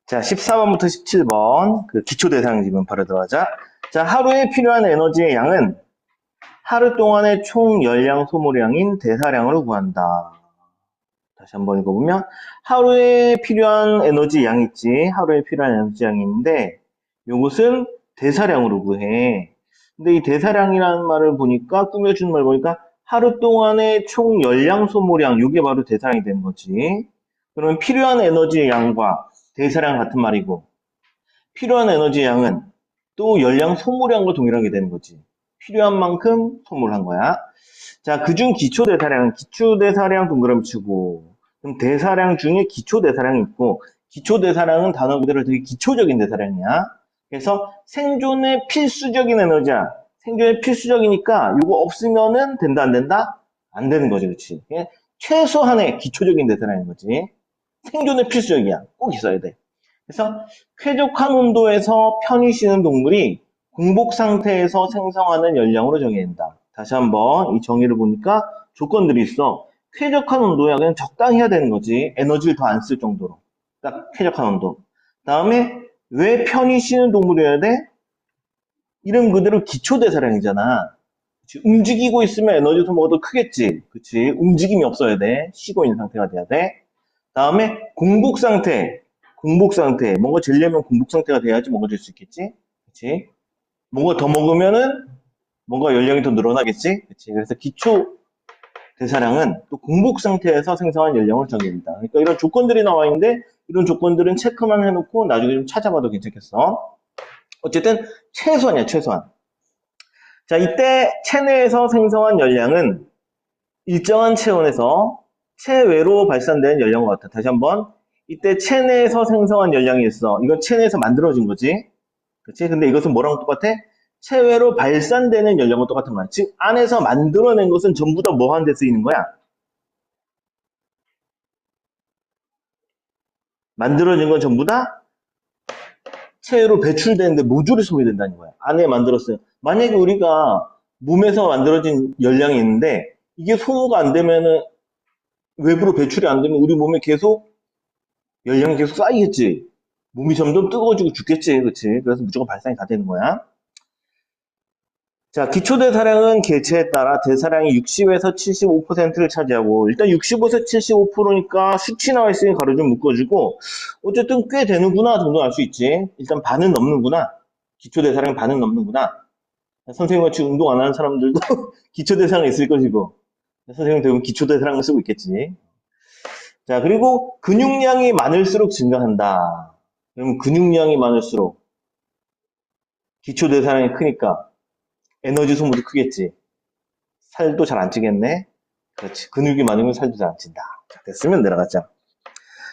자, 14번부터 17번 그 기초대상 질문 바로 들어가자. 자, 하루에 필요한 에너지의 양은 하루 동안의 총 열량 소모량인 대사량으로 구한다. 다시 한번 읽어보면 하루에 필요한 에너지 양 있지. 하루에 필요한 에너지 양이 있는데 이것은 대사량으로 구해. 근데 이 대사량이라는 말을 보니까 꾸며준 말 보니까 하루 동안의 총 열량 소모량 이게 바로 대사량이 되는 거지. 그러면 필요한 에너지의 양과 대사량 같은 말이고 필요한 에너지 양은 또 열량 소모량과 동일하게 되는 거지. 필요한 만큼 소모한 거야. 자, 그중 기초대사량은 기초대사량 동그라미 치고 그럼 대사량 중에 기초대사량이 있고 기초대사량은 단어 그대로 되게 기초적인 대사량이야. 그래서 생존에 필수적인 에너지야. 생존에 필수적이니까 이거 없으면은 된다 안 된다? 안 되는 거지. 그렇지? 최소한의 기초적인 대사량인 거지. 생존에 필수적이야. 꼭 있어야 돼. 그래서 쾌적한 온도에서 편히 쉬는 동물이 공복 상태에서 생성하는 열량으로 정의된다. 다시 한번 이 정의를 보니까 조건들이 있어. 쾌적한 온도야. 그냥 적당히 해야 되는 거지. 에너지를 더 안 쓸 정도로. 딱 쾌적한 온도. 다음에 왜 편히 쉬는 동물이어야 돼? 이름 그대로 기초대사량이잖아. 그치? 움직이고 있으면 에너지 소모가 더 크겠지. 그치? 움직임이 없어야 돼. 쉬고 있는 상태가 돼야 돼. 다음에 공복 상태. 공복 상태. 뭔가 재려면 공복 상태가 돼야지 뭔가 될 수 있겠지? 그치? 뭔가 더 먹으면은 뭔가 열량이 더 늘어나겠지? 그치? 그래서 기초 대사량은 또 공복 상태에서 생성한 열량을 정의합니다. 그러니까 이런 조건들이 나와 있는데 이런 조건들은 체크만 해놓고 나중에 좀 찾아봐도 괜찮겠어. 어쨌든 최소한이야, 최소한. 자, 이때 체내에서 생성한 열량은 일정한 체온에서 체외로 발산되는 열량과 같아. 다시 한번. 이때 체내에서 생성한 열량이 있어. 이건 체내에서 만들어진 거지. 그렇지? 근데 이것은 뭐랑 똑같아? 체외로 발산되는 열량과 똑같은 거야. 즉, 안에서 만들어낸 것은 전부 다 뭐 하는 데 쓰이는 거야? 만들어진 건 전부 다 체외로 배출되는데 모조리 소비된다는 거야. 안에 만들었어요. 만약에 우리가 몸에서 만들어진 열량이 있는데 이게 소모가 안 되면은 외부로 배출이 안 되면 우리 몸에 계속 열량이 계속 쌓이겠지. 몸이 점점 뜨거워지고 죽겠지. 그렇지? 그래서 무조건 발산이 다 되는 거야. 자, 기초대사량은 개체에 따라 대사량이 60에서 75%를 차지하고 일단 65에서 75%니까 수치 나와 있으니 가로 좀 묶어주고 어쨌든 꽤 되는구나 정도 알 수 있지. 일단 반은 넘는구나. 기초대사량 반은 넘는구나. 선생님같이 운동 안 하는 사람들도 기초대사량이 있을 것이고 선생님 대부분 기초대사량을 쓰고 있겠지. 자, 그리고 근육량이 많을수록 증가한다. 그러면 근육량이 많을수록 기초대사량이 크니까 에너지 소모도 크겠지. 살도 잘 안 찌겠네. 그렇지. 근육이 많으면 살도 잘 안 찐다. 자, 됐으면 내려가자.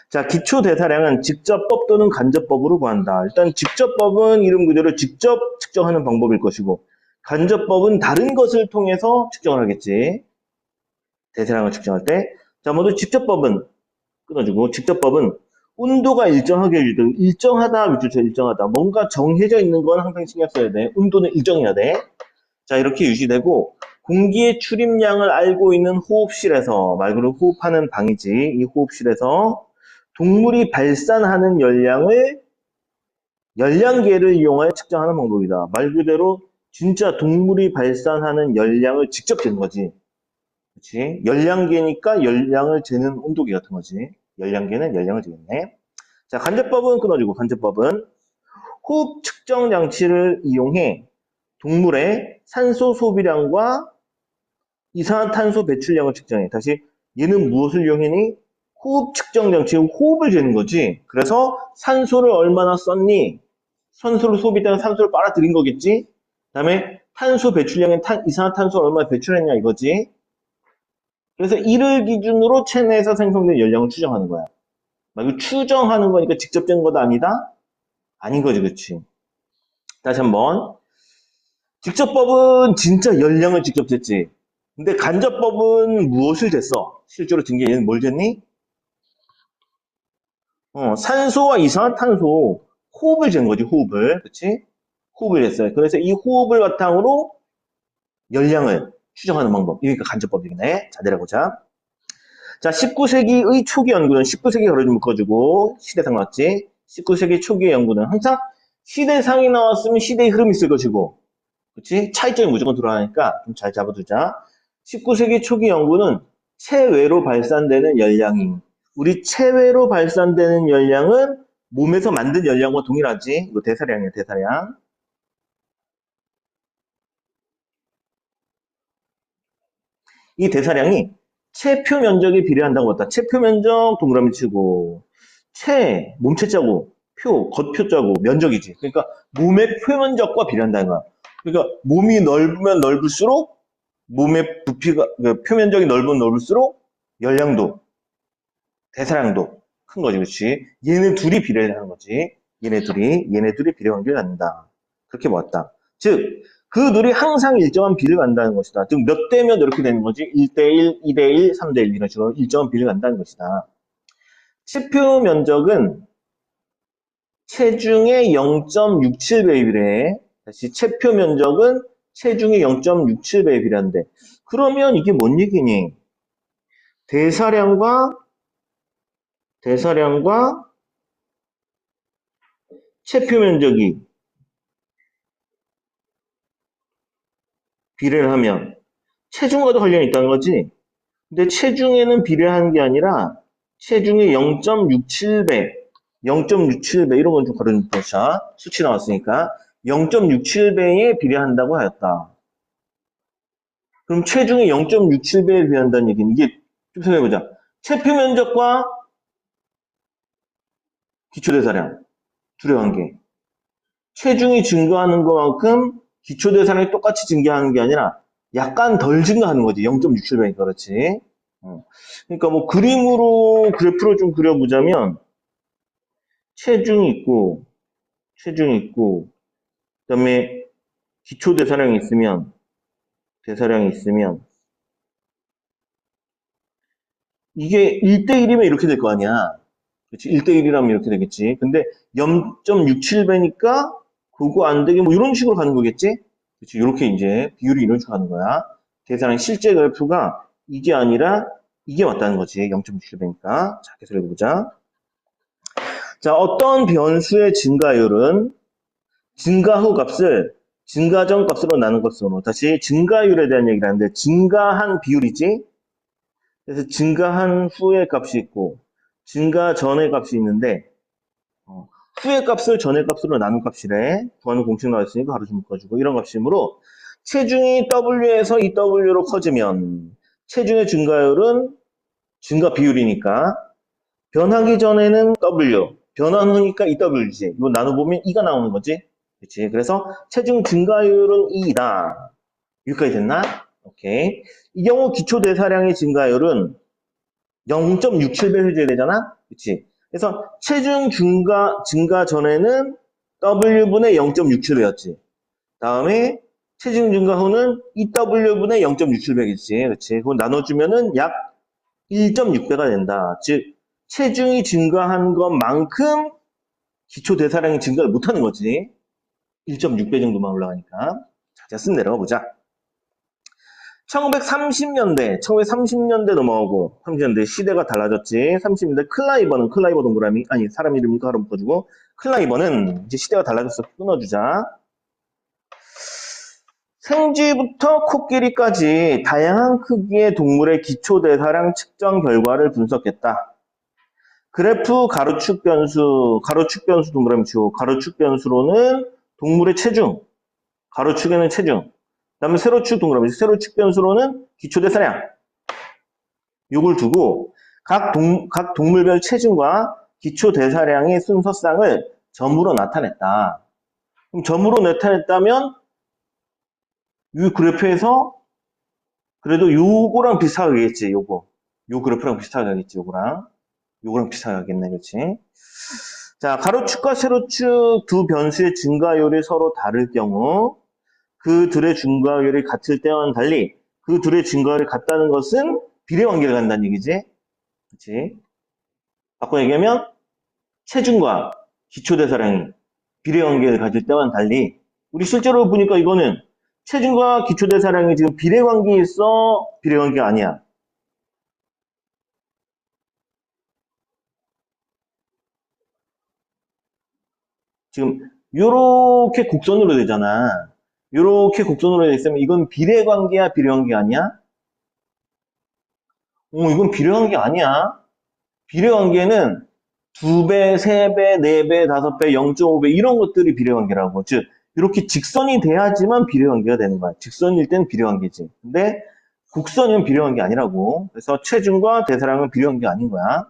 자, 기초대사량은 직접법 또는 간접법으로 구한다. 일단 직접법은 이름 그대로 직접 측정하는 방법일 것이고 간접법은 다른 것을 통해서 측정을 하겠지. 대사량을 측정할 때. 자, 먼저 직접법은 끊어주고 직접법은 온도가 일정하게 일정하다 밑줄쳐 일정하다. 뭔가 정해져 있는 건 항상 신경 써야 돼. 온도는 일정해야 돼. 자, 이렇게 유지되고 공기의 출입량을 알고 있는 호흡실에서 말 그대로 호흡하는 방이지. 이 호흡실에서 동물이 발산하는 열량을 열량계를 이용하여 측정하는 방법이다. 말 그대로 진짜 동물이 발산하는 열량을 직접 재는 거지. 그렇지? 열량계니까 열량을 재는 온도계 같은 거지. 열량계는 열량을 재겠네. 자, 간접법은 끊어주고 간접법은 호흡 측정 장치를 이용해 동물의 산소 소비량과 이산화탄소 배출량을 측정해. 다시 얘는 무엇을 이용했니? 호흡 측정 장치, 호흡을 재는 거지. 그래서 산소를 얼마나 썼니? 산소를 소비되는 산소를 빨아들인 거겠지. 그다음에 탄소 배출량은 이산화탄소 얼마나 배출했냐 이거지. 그래서 이를 기준으로 체내에서 생성된 열량을 추정하는 거야. 이거 추정하는 거니까 직접 잰 것도 아니다? 아닌 거지, 그치? 다시 한번. 직접법은 진짜 열량을 직접 쟀지. 근데 간접법은 무엇을 쟀어? 실제로 잰 게 얘는 뭘 쟀니? 산소와 이산화탄소 호흡을 잰 거지, 호흡을. 그치? 호흡을 쟀어요. 그래서 이 호흡을 바탕으로 열량을 추정하는 방법. 이게 간접법이네. 자, 내려보자. 자, 19세기의 초기 연구는 19세기 가로 좀 묶어주고 시대 상관없지. 19세기 초기의 연구는 항상 시대상이 나왔으면 시대의 흐름이 있을 것이고, 그치? 차이점이 무조건 들어가니까 좀 잘 잡아두자. 19세기 초기 연구는 체외로 발산되는 열량이, 우리 체외로 발산되는 열량은 몸에서 만든 열량과 동일하지. 이거 대사량이야, 대사량. 이 대사량이 체표 면적에 비례한다고 했다. 체표 면적 동그라미 치고, 몸체 자고, 겉표 자고, 면적이지. 그러니까 몸의 표면적과 비례한다는 거야. 그러니까 몸이 넓으면 넓을수록 몸의 부피가, 그 표면적이 넓으면 넓을수록 열량도, 대사량도 큰 거지, 그렇지? 얘네 둘이 비례를 하는 거지. 얘네 둘이 비례 관계를 갖는다. 그렇게 보았다. 즉, 그 둘이 항상 일정한 비를 간다는 것이다. 즉, 몇 대면 이렇게 되는 거지? 1대1, 2대1, 3대1 이런 식으로 일정한 비를 간다는 것이다. 체표 면적은 체중의 0.67배에 비례해. 다시 체표 면적은 체중의 0.67배에 비례한데. 그러면 이게 뭔 얘기니? 대사량과 체표 면적이 비례를 하면 체중과도 관련이 있다는 거지. 근데 체중에는 비례하는 게 아니라 체중의 0.67배, 0.67배 이런 건 좀 가려놓고 자 수치 나왔으니까 0.67배에 비례한다고 하였다. 그럼 체중의 0.67배에 비례한다는 얘기는 이게 좀 생각해보자. 체표 면적과 기초대사량 둘의 관계. 체중이 증가하는 것만큼 기초대사량이 똑같이 증가하는 게 아니라 약간 덜 증가하는 거지. 0.67배니까 그렇지. 그러니까 뭐 그래프로 좀 그려보자면 체중이 있고 그다음에 기초대사량이 있으면 이게 1대1이면 이렇게 될 거 아니야. 그렇지? 1대1이라면 이렇게 되겠지. 근데 0.67배니까 그거 안 되게 뭐 이런 식으로 가는 거겠지? 그렇지? 이렇게 이제 비율이 이런 식으로 가는 거야. 계산한 실제 그래프가 이게 아니라 이게 맞다는 거지. 0.67배니까. 자, 계속 해보자. 자, 어떤 변수의 증가율은 증가 후 값을 증가 전 값으로 나눈 것으로. 다시 증가율에 대한 얘기를 하는데 증가한 비율이지. 그래서 증가한 후의 값이 있고 증가 전의 값이 있는데 후의 값을 전의 값으로 나눈 값이래. 구하는 공식 나왔으니까 가로 좀 묶어주고 이런 값이므로 체중이 W에서 이 W로 커지면 체중의 증가율은 증가 비율이니까 변하기 전에는 W, 변한 후니까 EW지. 이거 나눠보면 E가 나오는 거지. 그렇지. 그래서 체중 증가율은 E다. 여기까지 됐나? 오케이. 이 경우 기초 대사량의 증가율은 0.67배 해줘야 되잖아? 그치? 그래서 체중 증가 전에는 W분의 0.67배였지. 다음에 체중 증가 후는 EW분의 0.67배겠지. 그치? 그거 나눠주면은 약 1.6배가 된다. 즉, 체중이 증가한 것만큼 기초 대사량이 증가를 못하는 거지. 1.6배 정도만 올라가니까. 자, 쓰면 내려가 보자. 1930년대 넘어가고, 30년대 시대가 달라졌지. 30년대 클라이버 동그라미, 아니, 사람 이름이니까 하루 묶어주고, 클라이버는 이제 시대가 달라졌어. 끊어주자. 생쥐부터 코끼리까지 다양한 크기의 동물의 기초 대사량 측정 결과를 분석했다. 그래프 가로축 변수 동그라미 치고, 가로축 변수로는 동물의 체중, 가로축에는 체중, 그 다음에 세로축 동그라미, 세로축 변수로는 기초대사량. 요걸 두고 각 동물별 체중과 기초대사량의 순서상을 점으로 나타냈다. 그럼 점으로 나타냈다면 이 그래프에서 그래도 요거랑 비슷하겠지, 요거. 요 그래프랑 비슷하겠지, 요거랑 비슷하겠네, 그렇지? 자, 가로축과 세로축 두 변수의 증가율이 서로 다를 경우 그 둘의 증가율이 같을 때와는 달리 그 둘의 증가율이 같다는 것은 비례 관계를 간다는 얘기지. 그렇지? 바꿔 얘기하면 체중과 기초대사량이 비례 관계를 가질 때와는 달리 우리 실제로 보니까 이거는 체중과 기초대사량이 지금 비례 관계에 있어? 비례 관계가 아니야. 지금 요렇게 곡선으로 되잖아. 요렇게 곡선으로 돼 있으면 이건 비례관계야, 비례관계 아니야? 이건 비례관계 아니야. 비례관계는 2배, 3배, 4배, 5배, 0.5배 이런 것들이 비례관계라고. 즉 이렇게 직선이 돼야지만 비례관계가 되는 거야. 직선일 땐 비례관계지. 근데 곡선이면 비례관계 아니라고. 그래서 체중과 대사량은 비례관계가 아닌 거야.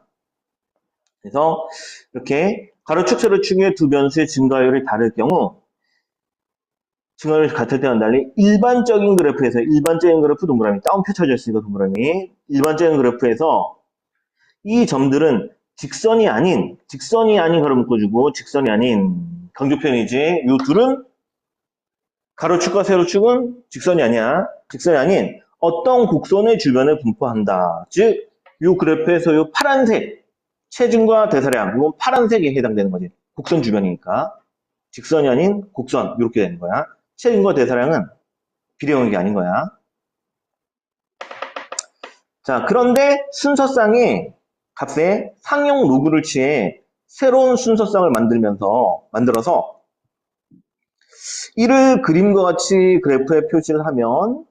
그래서 이렇게 가로축, 세로축의 두 변수의 증가율이 다를 경우 증가율이 같을 때와 달리 일반적인 그래프에서 일반적인 그래프 동그라미 다운 펼쳐져 있으니까 동그라미 일반적인 그래프에서 이 점들은 직선이 아닌 가로 묶어주고 직선이 아닌 강조 표현이지. 이 둘은 가로축과 세로축은 직선이 아니야. 직선이 아닌 어떤 곡선의 주변을 분포한다. 즉, 이 그래프에서 이 파란색 체중과 대사량 이건 파란색에 해당되는 거지. 곡선 주변이니까. 직선이 아닌 곡선 이렇게 되는 거야. 체중과 대사량은 비례관계 아닌 거야. 자, 그런데 순서상의 값에 상용 로그를 취해 새로운 순서상을 만들어서 이를 그림과 같이 그래프에 표시를 하면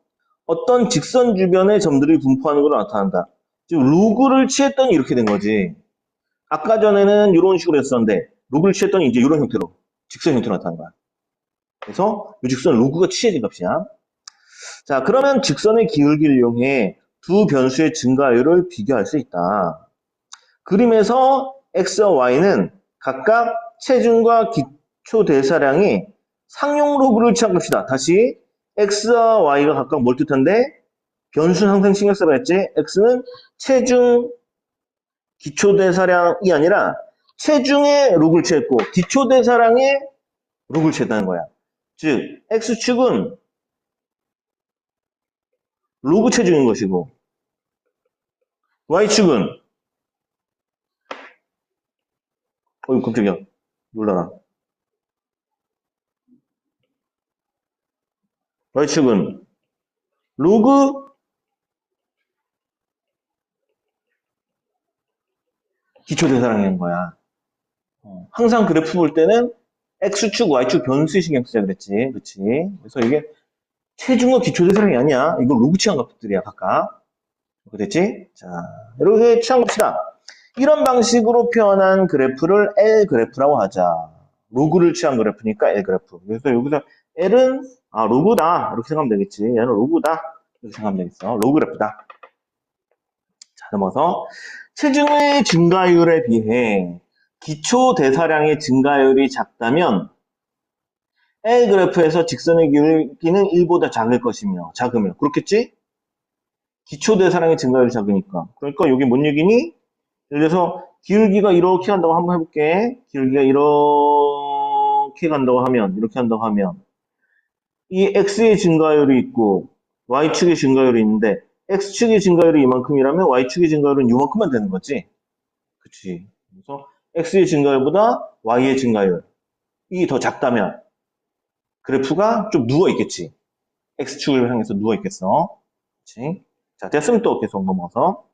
어떤 직선 주변의 점들이 분포하는 걸로 나타난다. 지금 로그를 취했더니 이렇게 된 거지. 아까 전에는 이런 식으로 했었는데 로그를 취했더니 이제 이런 형태로 직선 형태로 나타난 거야. 그래서 이 직선은 로그가 취해진 값이야. 자, 그러면 직선의 기울기를 이용해 두 변수의 증가율을 비교할 수 있다. 그림에서 x와 y는 각각 체중과 기초 대사량이 상용 로그를 취한 값이다. 다시 x와 y가 각각 뭘 뜻한데? 변수는 항상 신경 써야 했지. x는 체중 기초 대사량이 아니라 체중의 로그를 취했고 기초 대사량의 로그를 취했다는 거야. 즉 x축은 로그 체중인 것이고 y축은 깜짝이야. 놀라라. y축은 로그 기초대사량인 거야. 항상 그래프 볼 때는 x축, y축 변수에 신경 써야 그랬지. 그치? 그래서 이게 체중과 기초대사량이 아니야. 이거 로그 취한 값들이야, 각각. 됐지? 자, 이렇게 취한 값이다. 이런 방식으로 표현한 그래프를 L 그래프라고 하자. 로그를 취한 그래프니까 L 그래프. 그래서 여기서 L은 로그다. 이렇게 생각하면 되겠지. 얘는 로그다. 이렇게 생각하면 되겠어. 로그 그래프다. 자, 넘어서 체중의 증가율에 비해 기초 대사량의 증가율이 작다면 L 그래프에서 직선의 기울기는 1보다 작으면 그렇겠지? 기초 대사량의 증가율이 작으니까. 그러니까 이게 뭔 얘기니? 예를 들어서 기울기가 이렇게 간다고 한번 해볼게. 기울기가 이렇게 간다고 하면 이렇게 한다고 하면 이 x의 증가율이 있고 y축의 증가율이 있는데 x축의 증가율이 이만큼이라면 y축의 증가율은 이만큼만 되는 거지. 그치? 그래서 x의 증가율보다 y의 증가율이 더 작다면 그래프가 좀 누워있겠지. x축을 향해서 누워있겠어. 그치? 자, 됐으면 또 계속 넘어서.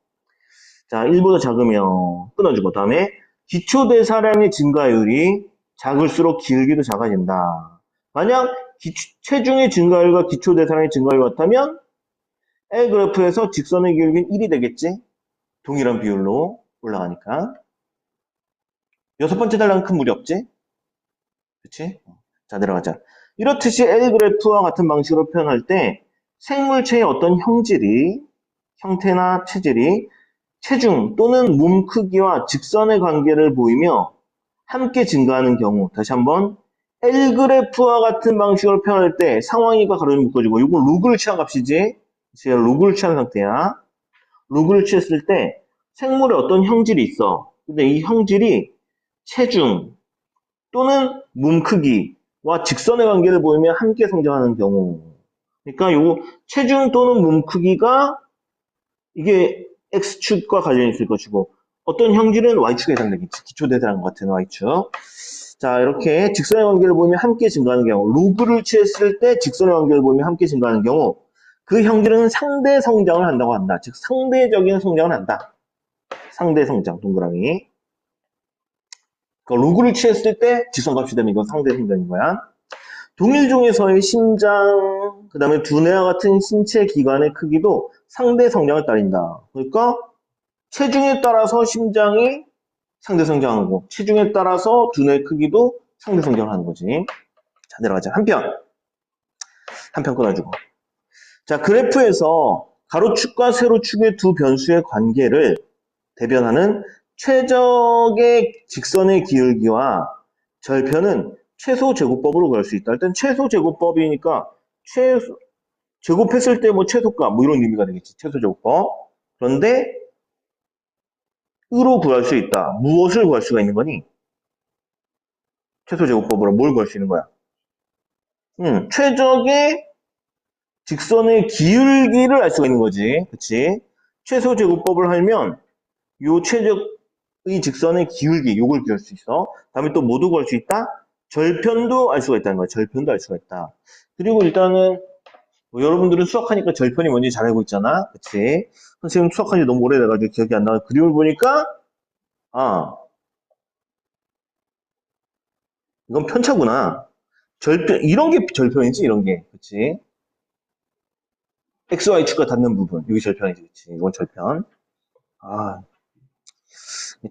자, 1보다 작으면 끊어주고, 다음에 기초 대사량의 증가율이 작을수록 기울기도 작아진다. 만약 체중의 증가율과 기초 대사량의 증가율 같다면 L 그래프에서 직선의 기울기는 1이 되겠지? 동일한 비율로 올라가니까. 여섯 번째 달랑은 큰 무리 없지? 그치? 자, 내려가자. 이렇듯이 L 그래프와 같은 방식으로 표현할 때 생물체의 어떤 형태나 체질이 체중 또는 몸 크기와 직선의 관계를 보이며 함께 증가하는 경우, 다시 한번 L 그래프와 같은 방식으로 표현할 때 상황이가 가로를 묶어주고 이건 로그를 취한 값이지. 지금 로그를 취한 상태야. 로그를 취했을 때 생물에 어떤 형질이 있어. 근데 이 형질이 체중 또는 몸 크기와 직선의 관계를 보이며 함께 성장하는 경우. 그러니까 요 체중 또는 몸 크기가 이게 X축과 관련이 있을 것이고 어떤 형질은 Y축에 해당되겠지. 기초대사량 같은 Y축. 자, 이렇게 직선의 관계를 보이며 함께 증가하는 경우 로그를 취했을 때 직선의 관계를 보이며 함께 증가하는 경우 그 형질은 상대 성장을 한다고 한다. 즉 상대적인 성장을 한다. 상대 성장 동그라미. 그러니까 로그를 취했을 때 직선값이 되면 이건 상대 성장인 거야. 동일 중에서의 심장, 그 다음에 두뇌와 같은 신체 기관의 크기도 상대 성장을 따른다. 그러니까 체중에 따라서 심장이 상대 성장하고 체중에 따라서 두뇌 크기도 상대 성장을 하는 거지. 자, 내려가자. 한편 끊어주고. 자, 그래프에서 가로축과 세로축의 두 변수의 관계를 대변하는 최적의 직선의 기울기와 절편은 최소 제곱법으로 구할 수 있다. 일단 최소 제곱법이니까 제곱했을 때 뭐 최소값 뭐 이런 의미가 되겠지. 최소 제곱법. 그런데 으로 구할 수 있다. 무엇을 구할 수가 있는 거니? 최소 제곱법으로 뭘 구할 수 있는 거야? 최적의 직선의 기울기를 알 수가 있는 거지. 그치? 최소 제곱법을 하면 요 최적의 직선의 기울기, 요걸 구할 수 있어. 다음에 또 뭐도 구할 수 있다? 절편도 알 수가 있다는 거야. 절편도 알 수가 있다. 그리고 일단은 뭐 여러분들은 수학하니까 절편이 뭔지 잘 알고 있잖아. 그치? 선생님 수학한 지 너무 오래돼가지고 기억이 안 나고 그림을 보니까 아, 이건 편차구나. 절편, 이런 게 절편이지, 이런 게. 그치? XY축과 닿는 부분. 이게 절편이지, 그치? 이건 절편. 아,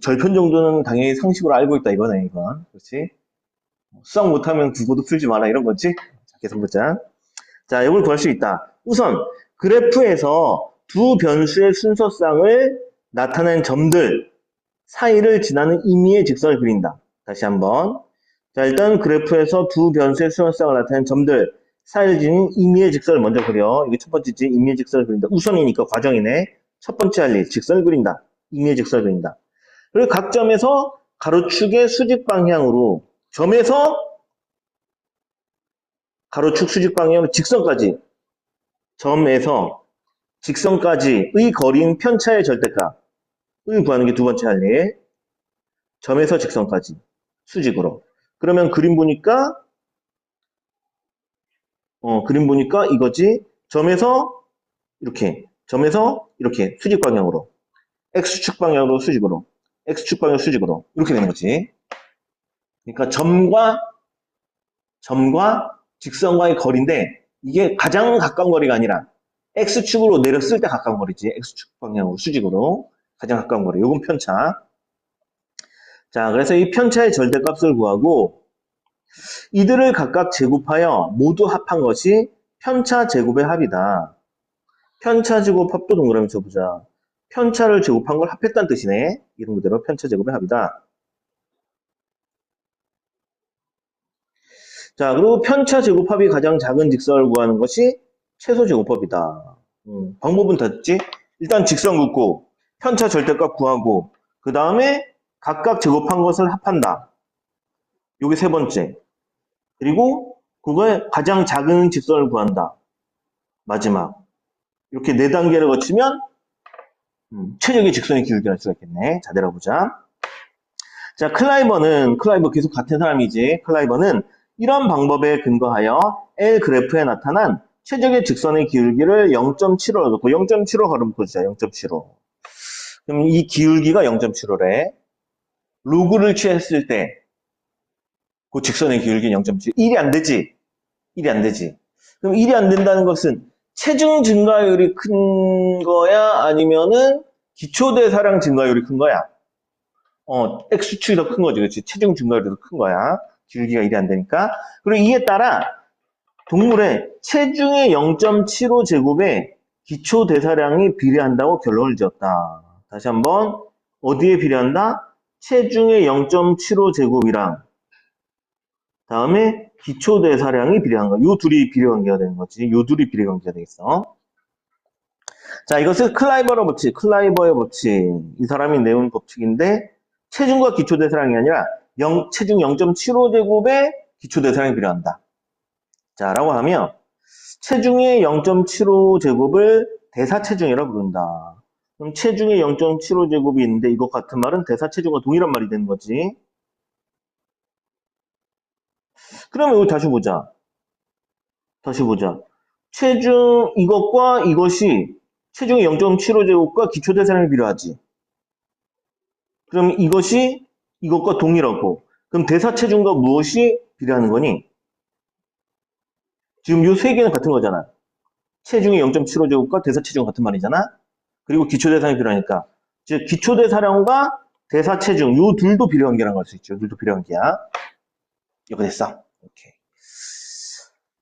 절편 정도는 당연히 상식으로 알고 있다, 이거네, 이건. 그렇지? 수학 못하면 국어도 풀지 마라, 이런 거지? 자, 계속 보자. 자, 이걸 구할 수 있다. 우선, 그래프에서 두 변수의 순서쌍을 나타낸 점들 사이를 지나는 임의의 직선을 그린다. 다시 한번. 자, 일단 그래프에서 두 변수의 순서쌍을 나타낸 점들 사이를 지닌 임의의 직선을 먼저 그려. 이게 첫 번째지. 임의의 직선을 그린다. 우선이니까 과정이네. 첫 번째 할 일. 직선을 그린다. 임의의 직선을 그린다. 그리고 각 점에서 가로축의 수직 방향으로 점에서 가로축 수직 방향으로 직선까지 점에서 직선까지의 거리인 편차의 절대값을 구하는 게 두 번째 할 일. 점에서 직선까지 수직으로. 그러면 그림 보니까 이거지. 점에서 이렇게 수직 방향으로, x축 방향으로 수직으로, x축 방향 수직으로 이렇게 되는 거지. 그러니까 점과 직선과의 거리인데 이게 가장 가까운 거리가 아니라 x축으로 내렸을 때 가까운 거리지. x축 방향으로 수직으로 가장 가까운 거리. 요건 편차. 자, 그래서 이 편차의 절대값을 구하고 이들을 각각 제곱하여 모두 합한 것이 편차 제곱의 합이다. 편차 제곱 합도 동그라미 쳐보자. 편차를 제곱한 걸 합했다는 뜻이네. 이런 그대로 편차 제곱의 합이다. 자, 그리고 편차 제곱합이 가장 작은 직선을 구하는 것이 최소 제곱법이다. 방법은 다 있지? 일단 직선 긋고 편차 절대값 구하고 그 다음에 각각 제곱한 것을 합한다. 요게 세 번째. 그리고 그거에 가장 작은 직선을 구한다. 마지막. 이렇게 네 단계를 거치면 최적의 직선의 기울기를 알 수가 있겠네. 자, 내려보자. 자, 클라이버 계속 같은 사람이지. 클라이버는 이런 방법에 근거하여 L 그래프에 나타난 최적의 직선의 기울기를 0.75로 놓고 0.75 걸음 보자. 0.75. 그럼 이 기울기가 0.75래. 로그를 취했을 때 그 직선의 기울기는 0.75. 1이 안 되지. 1이 안 되지. 그럼 1이 안 된다는 것은 체중 증가율이 큰 거야? 아니면은 기초대사량 증가율이 큰 거야? X축이 더 큰 거지. 그렇지? 체중 증가율이 더 큰 거야. 기울기가 1이 안 되니까. 그리고 이에 따라 동물의 체중의 0.75제곱에 기초대사량이 비례한다고 결론을 지었다. 다시 한번 어디에 비례한다? 체중의 0.75제곱이랑 다음에 기초대사량이 비례한 거. 요 둘이 비례관계가 되는 거지. 요 둘이 비례관계가 되겠어. 자, 이것을 클라이버의 법칙. 이 사람이 내온 법칙인데 체중과 기초대사량이 아니라 체중 0.75제곱에 기초대사량이 비례한다. 자, 라고 하면 체중의 0.75제곱을 대사체중이라고 부른다. 그럼 체중의 0.75제곱이 있는데 이것 같은 말은 대사체중과 동일한 말이 되는 거지. 그러면 이거 다시 보자. 이것과 이것이 체중의 0.75제곱과 기초대사량이 비례하지. 그럼 이것이 이것과 동일하고 그럼 대사체중과 무엇이 비례하는 거니? 지금 요 세 개는 같은 거잖아. 체중이 0.75제곱과 대사체중 같은 말이잖아. 그리고 기초대사량이 필요하니까. 즉 기초대사량과 대사체중 요 둘도 비례관계라는 걸 수 있죠. 둘도 비례관계야. 이거 됐어. 오케이.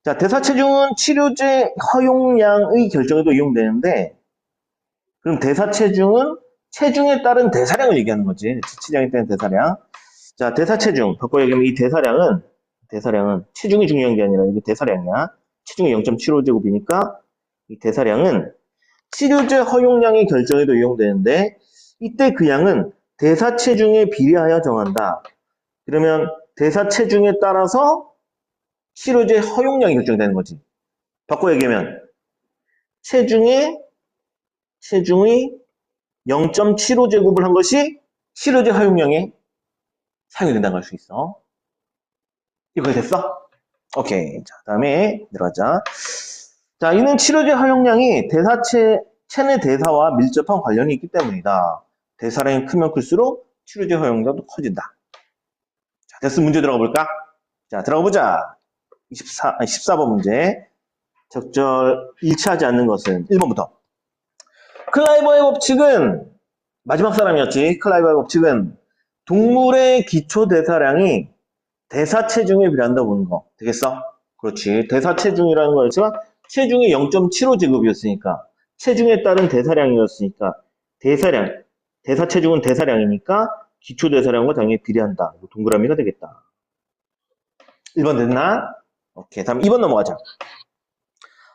자, 대사체중은 치료제 허용량의 결정에도 이용되는데, 그럼 대사체중은 체중에 따른 대사량을 얘기하는 거지. 체중에 따른 대사량. 자, 대사체중. 바꿔 얘기하면 이 대사량은 체중이 중요한 게 아니라 이게 대사량이야. 체중이 0.75제곱이니까 이 대사량은 치료제 허용량의 결정에도 이용되는데, 이때 그 양은 대사체중에 비례하여 정한다. 그러면 대사체중에 따라서 치료제 허용량이 결정되는 거지. 바꿔 얘기하면 체중의 0.75제곱을 한 것이 치료제 허용량에 사용이 된다고 할 수 있어. 이거 됐어? 오케이. 자, 다음에 들어가자. 자, 이는 치료제 허용량이 체내 대사와 밀접한 관련이 있기 때문이다. 대사량이 크면 클수록 치료제 허용량도 커진다. 자, 됐어. 문제 들어가 볼까? 자, 들어가 보자. 14번 문제. 적절 일치하지 않는 것은 1번부터. 클라이버의 법칙은 마지막 사람이었지. 클라이버의 법칙은 동물의 기초 대사량이 대사체중에 비례한다고 보는 거. 되겠어? 그렇지. 대사체중이라는 거였지만 체중이 0.75제곱이었으니까 체중에 따른 대사량이었으니까 대사체중은 대사량이니까 기초 대사량과 당연히 비례한다. 동그라미가 되겠다. 1번 됐나? 오케이. 다음 2번 넘어가자.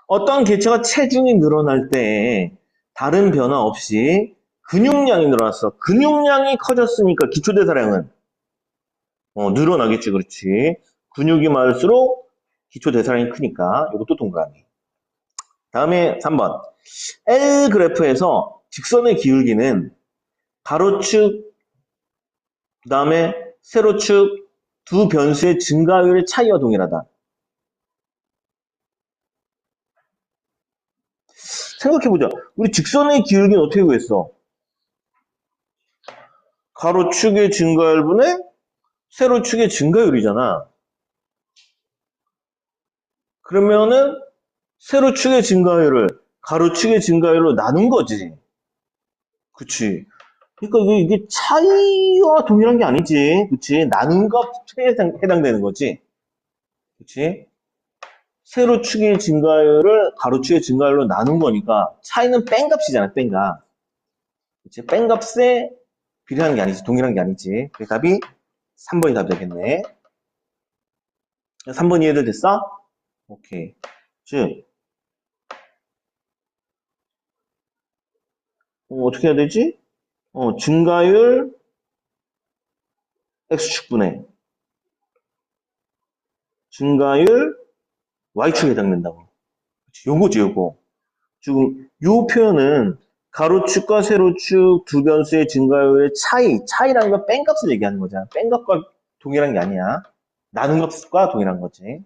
어떤 개체가 체중이 늘어날 때 다른 변화 없이 근육량이 늘어났어. 근육량이 커졌으니까 기초대사량은 늘어나겠지. 그렇지. 근육이 많을수록 기초대사량이 크니까 이것도 동그라미. 다음에 3번. L 그래프에서 직선의 기울기는 가로축 그 다음에 세로축 두 변수의 증가율의 차이와 동일하다. 생각해보자. 우리 직선의 기울기는 어떻게 구했어? 가로축의 증가율분의 세로축의 증가율이잖아. 그러면은 세로축의 증가율을 가로축의 증가율로 나눈 거지. 그치? 그러니까 이게 차이와 동일한 게 아니지. 그치? 나눈 값에 해당되는 거지. 그치? 세로축의 증가율을 가로축의 증가율로 나눈 거니까 차이는 뺀값이잖아. 뺀값. 그치? 뺀값에 비례하는 게 아니지. 동일한 게 아니지. 그 답이 3번이 답이 되겠네. 3번 이해도 됐어? 오케이. 즉, 어떻게 해야 되지? 증가율 X축분의 증가율 Y축에 해당된다고. 요거지, 요거. 지금 요 표현은 가로축과 세로축 두 변수의 증가율의 차이라는 건 뺀값을 얘기하는 거잖아. 뺀값과 동일한 게 아니야. 나눈 값과 동일한 거지.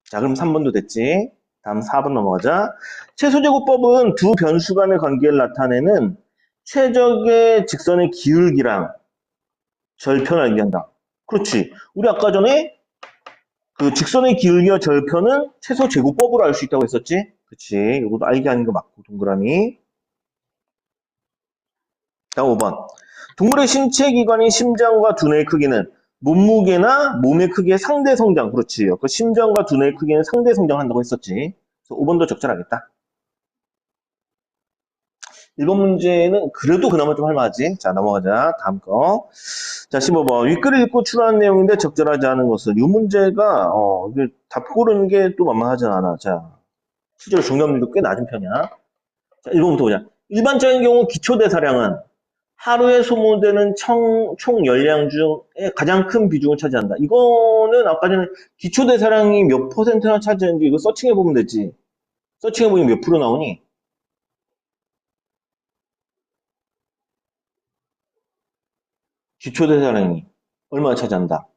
자, 그럼 3번도 됐지. 다음 4번 넘어가자. 최소제곱법은 두 변수 간의 관계를 나타내는 최적의 직선의 기울기랑 절편을 얘기한다. 그렇지. 우리 아까 전에 그 직선의 기울기와 절편은 최소제곱법으로 알 수 있다고 했었지. 그치. 이것도 알게 하는 거 맞고, 동그라미. 다음 5번. 동물의 신체 기관인 심장과 두뇌의 크기는 몸무게나 몸의 크기의 상대 성장. 그렇지. 그 심장과 두뇌의 크기는 상대 성장한다고 했었지. 그래서 5번도 적절하겠다. 1번 문제는 그래도 그나마 좀 할만하지. 자, 넘어가자. 다음 거. 자, 15번. 윗글을 읽고 추론한 내용인데 적절하지 않은 것은 이 문제가 답 고르는 게 또 만만하지 않아. 자, 실제로 정답률도 꽤 낮은 편이야. 자, 1번부터 보자. 일반적인 경우 기초대사량은 하루에 소모되는 총 열량 중에 가장 큰 비중을 차지한다. 이거는 아까 전에 기초대사량이 몇 퍼센트나 차지하는지 이거 서칭해보면 되지. 서칭해보면 몇 프로 나오니? 기초대사량이 얼마나 차지한다?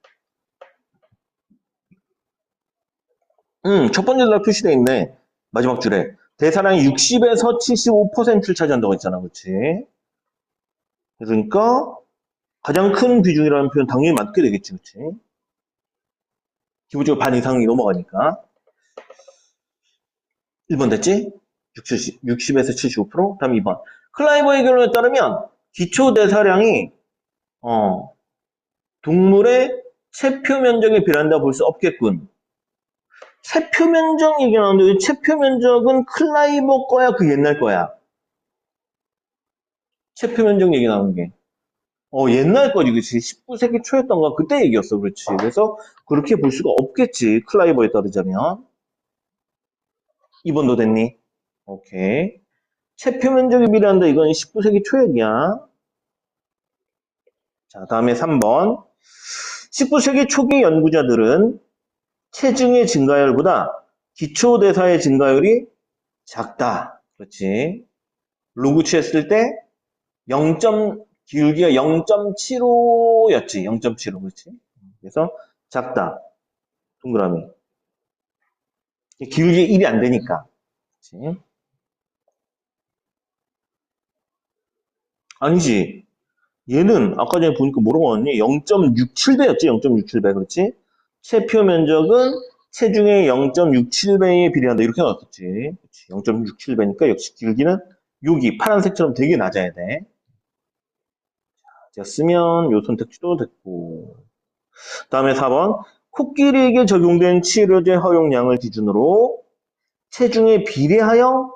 첫 번째 날 표시되어 있네. 마지막 줄에. 대사량이 60에서 75%를 차지한다고 했잖아. 그렇지? 그러니까 가장 큰 비중이라는 표현 당연히 맞게 되겠지, 그치? 기본적으로 반 이상이 넘어가니까. 1번 됐지? 60에서 75%? 다음 2번. 클라이버의 결론에 따르면 기초 대사량이 동물의 체표 면적에 비례한다 볼 수 없겠군. 체표 면적 얘기 나오는데 이 체표 면적은 클라이버 거야, 그 옛날 거야? 체표 면적 얘기 나오는 게. 옛날 거지, 그치? 19세기 초였던가 그때 얘기였어, 그렇지? 그래서 그렇게 볼 수가 없겠지, 클라이버에 따르자면. 2번도 됐니? 오케이. 체표 면적에 비례한다, 이건 19세기 초 얘기야. 자, 다음에 3번. 19세기 초기 연구자들은 체중의 증가율보다 기초대사의 증가율이 작다. 그렇지. 로그 취했을 때 0. 기울기가 0.75였지. 0.75. 그렇지. 그래서 작다. 동그라미. 기울기 1이 안 되니까. 그렇지. 아니지. 얘는 아까 전에 보니까 뭐라고 나왔니? 0.67배였지. 0.67배. 그렇지. 체표 면적은 체중의 0.67배에 비례한다. 이렇게 나왔겠지. 그렇지. 0.67배니까 역시 길기는 여기 파란색처럼 되게 낮아야 돼. 자, 쓰면 요 선택지도 됐고. 다음에 4번. 코끼리에게 적용된 치료제 허용량을 기준으로 체중에 비례하여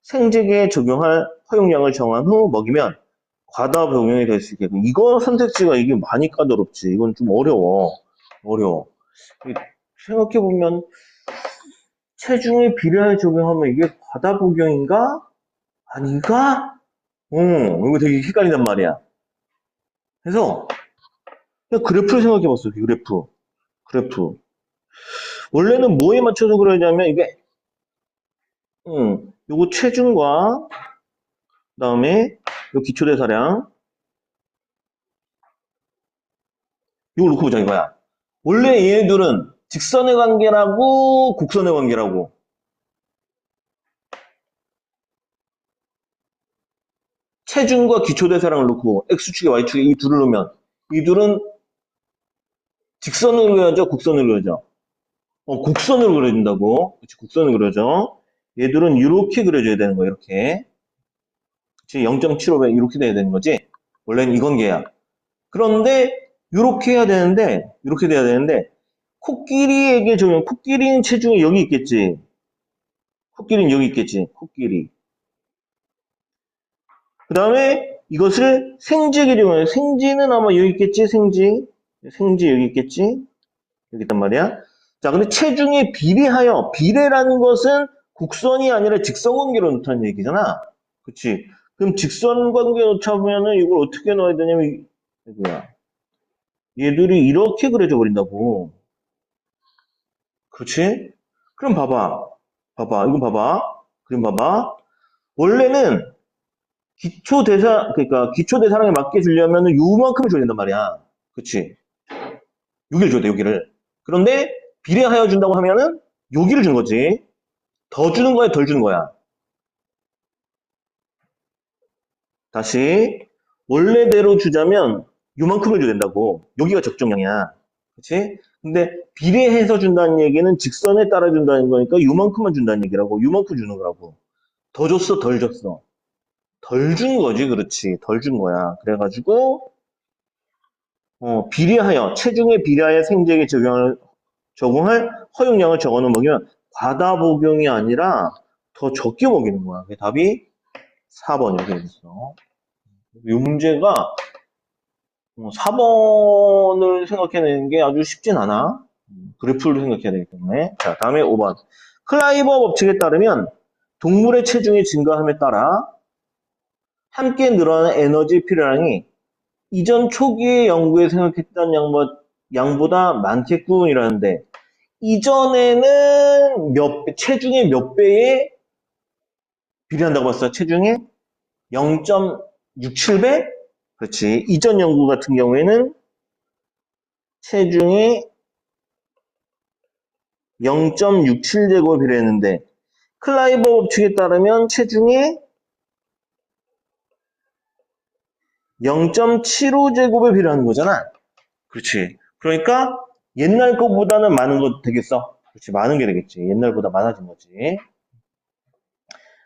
생제계에 적용할 허용량을 정한 후 먹이면 과다 복용이 될 수 있겠고. 이거 선택지가 이게 많이 까다롭지. 이건 좀 어려워. 생각해보면 체중에 비례하여 적용하면 이게 과다 복용인가? 아닌가? 이거 되게 헷갈린단 말이야. 그래서 그냥 그래프를 생각해봤어. 그래프. 원래는 뭐에 맞춰서 그러냐면 이게 요거 체중과 그다음에 요 기초대사량 이걸 놓고 보자 이거야. 원래 얘네들은 직선의 관계라고 곡선의 관계라고. 체중과 기초대사량을 놓고 X축에 Y축에 이 둘을 놓으면 이 둘은 직선으로 그려져 곡선으로 그려져. 곡선으로 그려진다고. 그치, 곡선으로 그려져. 얘들은 이렇게 그려져야 되는 거야, 이렇게. 그치, 0.75배 이렇게 돼야 되는 거지. 원래는 이 관계야. 그런데 이렇게 이렇게 돼야 되는데 코끼리에게 적용, 코끼리는 체중이 여기 있겠지. 코끼리. 그 다음에 이것을 생지에게 적용해. 생지는 아마 여기 있겠지, 생지 여기 있겠지. 여기 있단 말이야. 자, 근데 체중에 비례하여, 비례라는 것은 곡선이 아니라 직선 관계로 놓다는 얘기잖아. 그치? 그럼 직선 관계 놓자 보면은 이걸 어떻게 넣어야 되냐면, 이거야. 얘들이 이렇게 그려져 버린다고. 그렇지? 그럼 봐봐. 이거 봐봐. 그럼 봐봐. 원래는 그러니까 기초대사량에 맞게 주려면 요만큼을 줘야 된단 말이야. 그치? 여기를 줘야 돼, 여기를. 그런데 비례하여 준다고 하면은 여기를 주는 거지. 더 주는 거야, 덜 주는 거야? 다시 원래대로 주자면 요만큼을 줘야 된다고. 여기가 적정량이야. 그치? 근데 비례해서 준다는 얘기는 직선에 따라 준다는 거니까 요만큼만 준다는 얘기라고. 요만큼 주는 거라고. 더 줬어, 덜 줬어? 덜 준 거지, 그렇지. 덜 준 거야. 그래가지고 비례하여 체중에 비례하여 생제에게 적용할 허용량을 적어놓은 먹이면 과다 복용이 아니라 더 적게 먹이는 거야. 그게 답이 4번 이렇게 됐어. 이 문제가 4번을 생각해내는 게 아주 쉽진 않아. 그래프를 생각해야 되기 때문에. 자, 다음에 5번. 클라이버 법칙에 따르면 동물의 체중이 증가함에 따라 함께 늘어나는 에너지 필요량이 이전 초기의 연구에 생각했던 양보다 많겠군이라는데 이전에는 체중의 몇 배에 비례한다고 봤어? 체중의 0.67배? 그렇지. 이전 연구 같은 경우에는 체중의 0.67제곱을 비례했는데 클라이버 법칙에 따르면 체중의 0.75제곱에 비례하는 거잖아. 그렇지. 그러니까 옛날 거보다는 많은 거 되겠어. 그렇지. 많은 게 되겠지. 옛날보다 많아진 거지.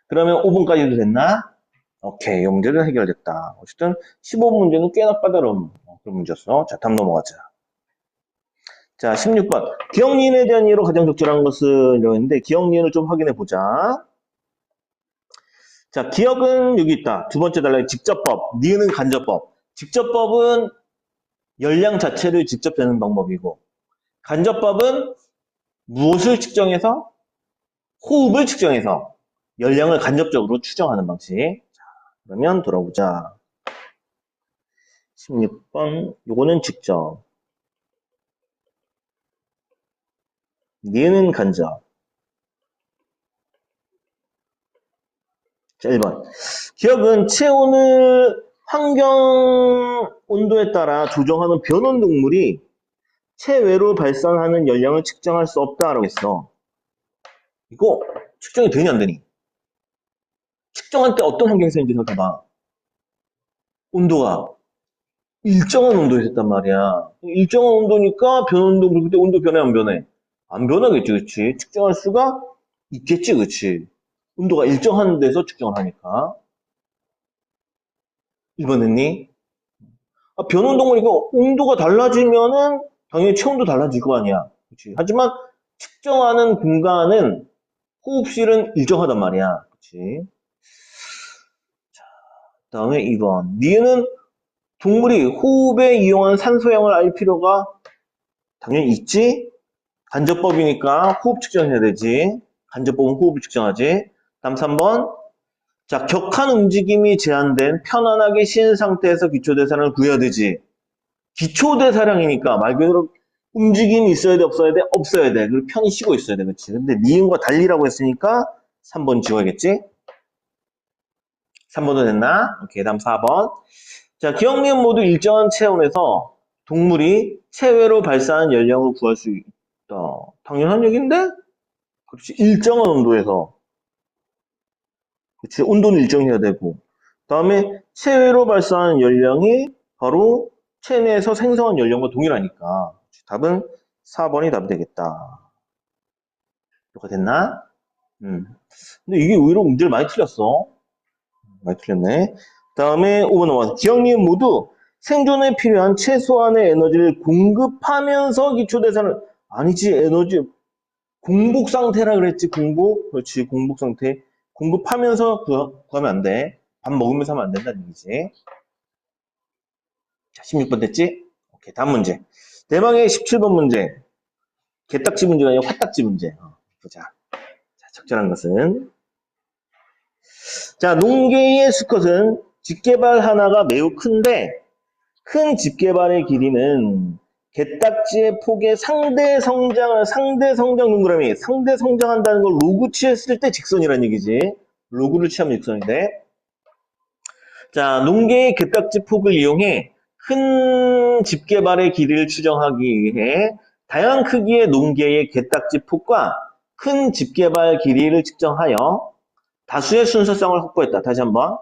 그러면 5번까지도 됐나? 오케이. 이 문제는 해결됐다. 어쨌든 15번 문제는 꽤나 까다로운 그런 문제였어. 자, 다음 넘어가자. 자, 16번. 기억 니은에 대한 이해로 가장 적절한 것은 이러는데 기억 니은을 좀 확인해 보자. 자, 기억은 여기 있다. 두 번째 달라요. 직접법. 니은은 간접법. 직접법은 열량 자체를 직접 재는 방법이고 간접법은 무엇을 측정해서 호흡을 측정해서 열량을 간접적으로 추정하는 방식. 자, 그러면 돌아보자. 16번. 요거는 직접. 니은은 간접. 자, 1번. 기억은 체온을 환경 온도에 따라 조정하는 변온 동물이 체외로 발산하는 열량을 측정할 수 없다라고 했어. 이거 측정이 되냐 안 되니? 측정할 때 어떤 환경에서 있는지 생각해봐. 온도가 일정한 온도에서 했단 말이야. 일정한 온도니까 변온도 그때 온도 변해 안 변해? 안 변하겠지, 그치? 측정할 수가 있겠지, 그치? 온도가 일정한 데서 측정을 하니까. 1번 됐니? 변온 동물이니까 온도가 달라지면은 당연히 체온도 달라질 거 아니야. 그치? 하지만 측정하는 공간은 호흡실은 일정하단 말이야. 그치? 다음에 2번. 니은은 동물이 호흡에 이용한 산소량을 알 필요가 당연히 있지? 간접법이니까 호흡 측정해야 되지. 간접법은 호흡을 측정하지. 다음 3번. 자, 격한 움직임이 제한된 편안하게 쉰 상태에서 기초대사량을 구해야 되지. 기초대사량이니까 말 그대로 움직임이 있어야 돼, 없어야 돼? 없어야 돼. 그리고 편히 쉬고 있어야 돼. 그치? 근데 니은과 달리라고 했으니까 3번 지워야겠지? 3번도 됐나? 오케이, 다음 4번. 자, 기억, 니은 모두 일정한 체온에서 동물이 체외로 발사하는 열량을 구할 수 있다. 당연한 얘기인데? 그렇지. 일정한 온도에서. 그렇지. 온도는 일정해야 되고. 다음에 체외로 발사하는 열량이 바로 체내에서 생성한 열량과 동일하니까. 답은 4번이 답이 되겠다. 이렇게 됐나? 근데 이게 의외로 문제를 많이 틀렸어. 많이 틀렸네. 다음에 5번 넘어가서 기억, 니은 모두 생존에 필요한 최소한의 에너지를 공급하면서 기초대사를 아니지 에너지 공복 상태라 그랬지 공복 그렇지 공복 상태 공급하면서 구하면 안 돼. 밥 먹으면서 하면 안 된다는 얘기지. 자 16번 됐지? 오케이 다음 문제. 대망의 17번 문제. 개딱지 문제가 아니라 화딱지 문제. 보자. 자, 적절한 것은 자 농개의 수컷은 집게발 하나가 매우 큰데 큰 집게발의 길이는 개딱지의 폭의 상대 성장 동그라미, 상대 성장한다는 걸 로그 취했을 때 직선이라는 얘기지. 로그를 취하면 직선인데. 자, 농개의 개딱지 폭을 이용해 큰 집게발의 길이를 추정하기 위해 다양한 크기의 농개의 개딱지 폭과 큰 집게발 길이를 측정하여 다수의 순서성을 확보했다. 다시 한번.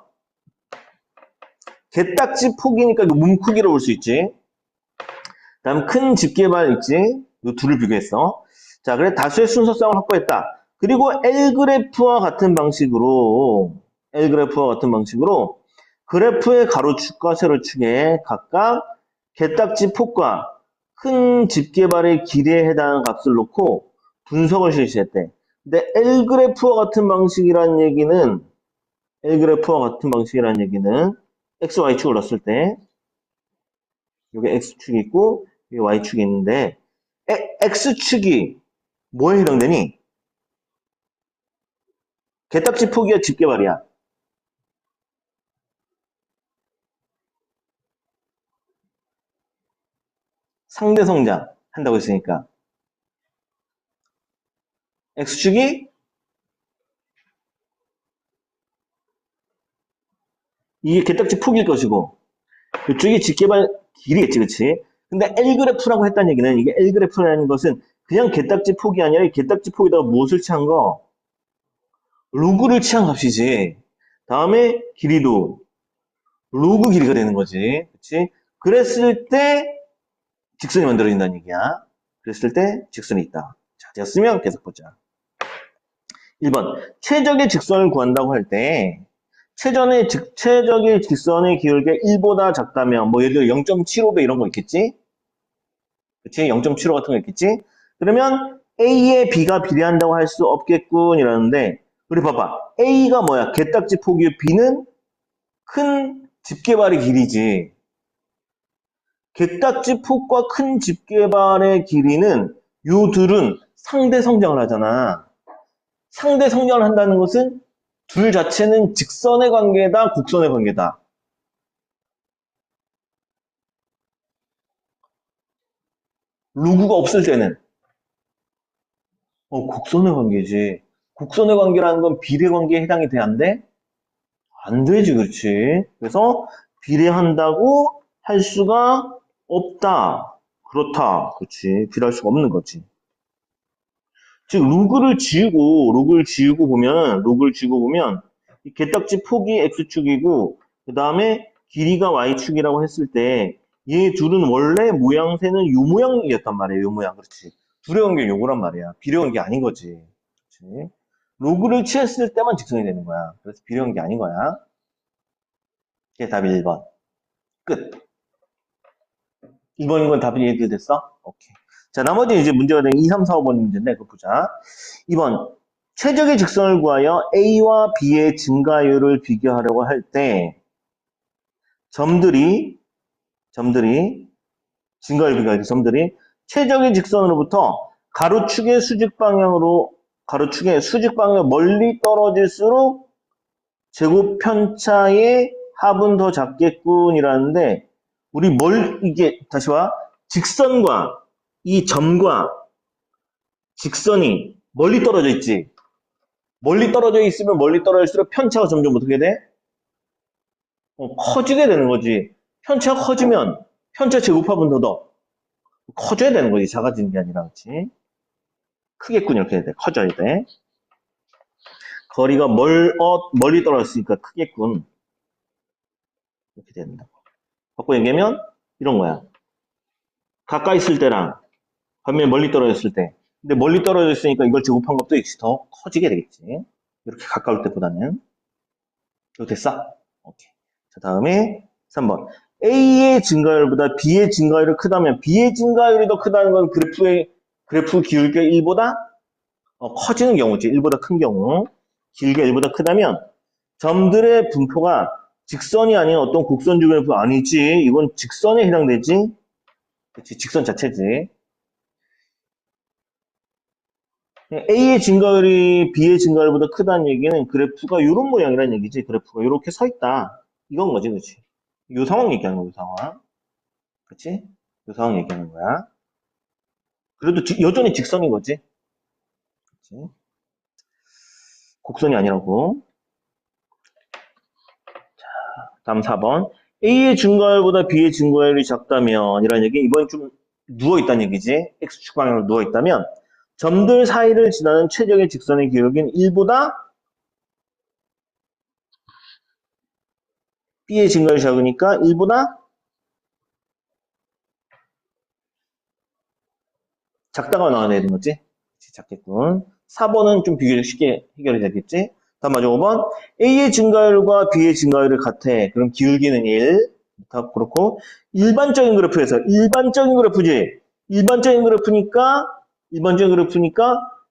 개딱지 폭이니까 몸 크기로 볼 수 있지. 다음 큰 집게발 있지? 이 둘을 비교했어. 자, 그래 다수의 순서성을 확보했다. 그리고 L그래프와 같은 방식으로 그래프의 가로축과 세로축에 각각 개딱지 폭과 큰 집게발의 길이에 해당하는 값을 놓고 분석을 실시했대. 근데 L그래프와 같은 방식이라는 얘기는 X, Y축을 넣었을 때 여기 X축이 있고 여기 Y축이 있는데 X축이 뭐에 해당되니? 개딱지 폭이야 집게발이야? 상대 성장 한다고 했으니까 X축이 이게 개딱지 폭일 것이고 이쪽이 집게발 길이겠지 그치? 근데 L그래프라고 했다는 얘기는 이게 L그래프라는 것은 그냥 개딱지 폭이 아니라 개딱지 폭에다가 무엇을 취한 거? 로그를 취한 값이지. 다음에 길이도 로그 길이가 되는 거지. 그치? 그랬을 때 직선이 만들어진다는 얘기야. 그랬을 때 직선이 있다. 자, 됐으면 계속 보자. 1번. 최적의 직선을 구한다고 할 때, 최적의 직선의 기울기가 1보다 작다면, 뭐 예를 들어 0.75배 이런 거 있겠지? 그치? 0.75 같은 거 있겠지? 그러면 A에 B가 비례한다고 할 수 없겠군 이러는데, 우리 봐봐. A가 뭐야? 개딱지 폭이고 B는 큰 집게발의 길이지. 개딱지 폭과 큰 집게발의 길이는 요 둘은 상대 성장을 하잖아. 상대 성장을 한다는 것은 둘 자체는 직선의 관계다, 곡선의 관계다. 루그가 없을 때는 곡선의 관계지. 곡선의 관계라는 건 비례 관계에 해당이 돼, 안 돼? 안 되지, 그렇지. 그래서 비례한다고 할 수가 없다. 그렇다. 그렇지. 비례할 수가 없는 거지. 즉, 로그를 지우고 보면, 이 개딱지 폭이 x축이고, 그 다음에 길이가 y축이라고 했을 때, 얘 둘은 원래 모양새는 요 모양이었단 말이에요. 요 모양. 그렇지. 둘의 관계는 요거란 말이야. 비례 관계 아닌 거지. 그렇지. 로그를 취했을 때만 직선이 되는 거야. 그래서 비례 관계 아닌 거야. 이게 답이 1번. 끝. 2번인 건 답이 얘기됐어? 오케이. 자, 나머지 이제 문제가 된 2, 3, 4, 5번 문제인데, 그거 보자. 2번. 최적의 직선을 구하여 A와 B의 증가율을 비교하려고 할 때, 점들이, 증가율 비교할 때 점들이 최적의 직선으로부터 가로축의 수직 방향으로 멀리 떨어질수록 제곱 편차의 합은 더 작겠군이라는데, 이게, 다시 봐. 직선과 이 점과 직선이 멀리 떨어져 있지. 멀리 떨어져 있으면 멀리 떨어질수록 편차가 점점 어떻게 돼? 커지게 되는 거지. 편차가 커지면 편차 제곱합은 더 커져야 되는 거지. 작아지는 게 아니라, 그렇지? 크겠군, 이렇게 해야 돼. 커져야 돼. 거리가 멀리 떨어졌으니까 크겠군. 이렇게 된다. 바꿔 얘기하면 이런 거야. 가까이 있을 때랑 반면에 멀리 떨어졌을 때. 근데 멀리 떨어져 있으니까 이걸 제곱한 것도 역시 더 커지게 되겠지. 이렇게 가까울 때보다는. 이거 됐어? 오케이. 자, 다음에 3번. A의 증가율보다 B의 증가율이 크다면 B의 증가율이 더 크다는 건 그래프 기울기가 1보다 커지는 경우지. 1보다 큰 경우. 기울기가 1보다 크다면 점들의 분포가 직선이 아닌 어떤 곡선 주변의 분포 아니지. 이건 직선에 해당되지. 그치, 직선 자체지. A의 증가율이 B의 증가율보다 크다는 얘기는 그래프가 이런 모양이라는 얘기지. 그래프가 이렇게 서 있다. 이건 거지, 그치? 이 상황 얘기하는 거야, 이 상황. 그치? 이 상황 얘기하는 거야. 그래도 여전히 직선인 거지. 그치? 곡선이 아니라고. 다음 4번. A의 증가율보다 B의 증가율이 작다면, 이라는 얘기, 이번 좀 누워있다는 얘기지. X축 방향으로 누워있다면, 점들 사이를 지나는 최적의 직선의 기울기는 1보다 B의 증가율이 작으니까 1보다 작다가 나와야 되는 거지. 작겠군. 4번은 좀 비교적 쉽게 해결이 되겠지. 다음 마지막 5번. A의 증가율과 B의 증가율이 같아. 그럼 기울기는 1. 그렇고, 일반적인 그래프지. 일반적인 그래프니까,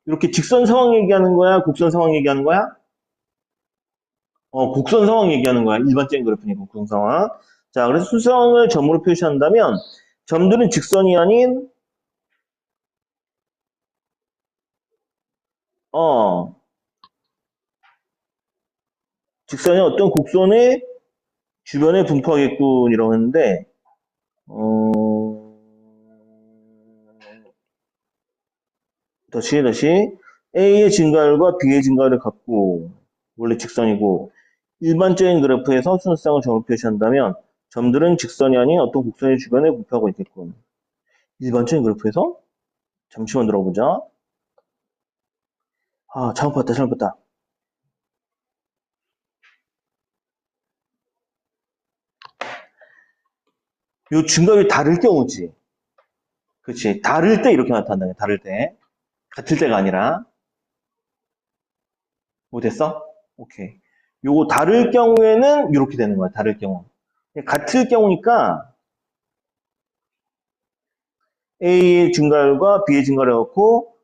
이렇게 직선 상황 얘기하는 거야? 곡선 상황 얘기하는 거야? 곡선 상황 얘기하는 거야. 일반적인 그래프니까, 곡선 상황. 자, 그래서 수성을 점으로 표시한다면, 점들은 직선이 아닌, 어, 직선이 어떤 곡선의 주변에 분포하겠군, 이라고 했는데, 어, 다시. A의 증가율과 B의 증가율을 갖고, 원래 직선이고, 일반적인 그래프에서 순수성을 점으로 표시한다면, 점들은 직선이 아닌 어떤 곡선의 주변에 분포하고 있겠군. 일반적인 그래프에서? 잠시만 들어보자. 잘못 봤다. 요 증가율이 다를 경우지. 그렇지. 다를 때 이렇게 나타난다. 다를 때. 같을 때가 아니라. 뭐 됐어? 오케이. 요거 다를 경우에는 이렇게 되는 거야. 다를 경우. 같을 경우니까 A의 증가율과 B의 증가를 해갖고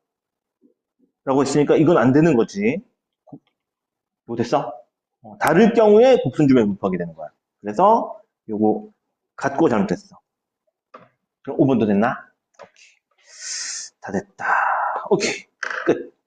라고 했으니까 이건 안 되는 거지. 뭐 됐어? 다를 경우에 곱순주면 곱하게 되는 거야. 그래서 요거 같고 잘못됐어. 그럼 5번도 됐나? 오케이. 다 됐다. 오케이. 끝.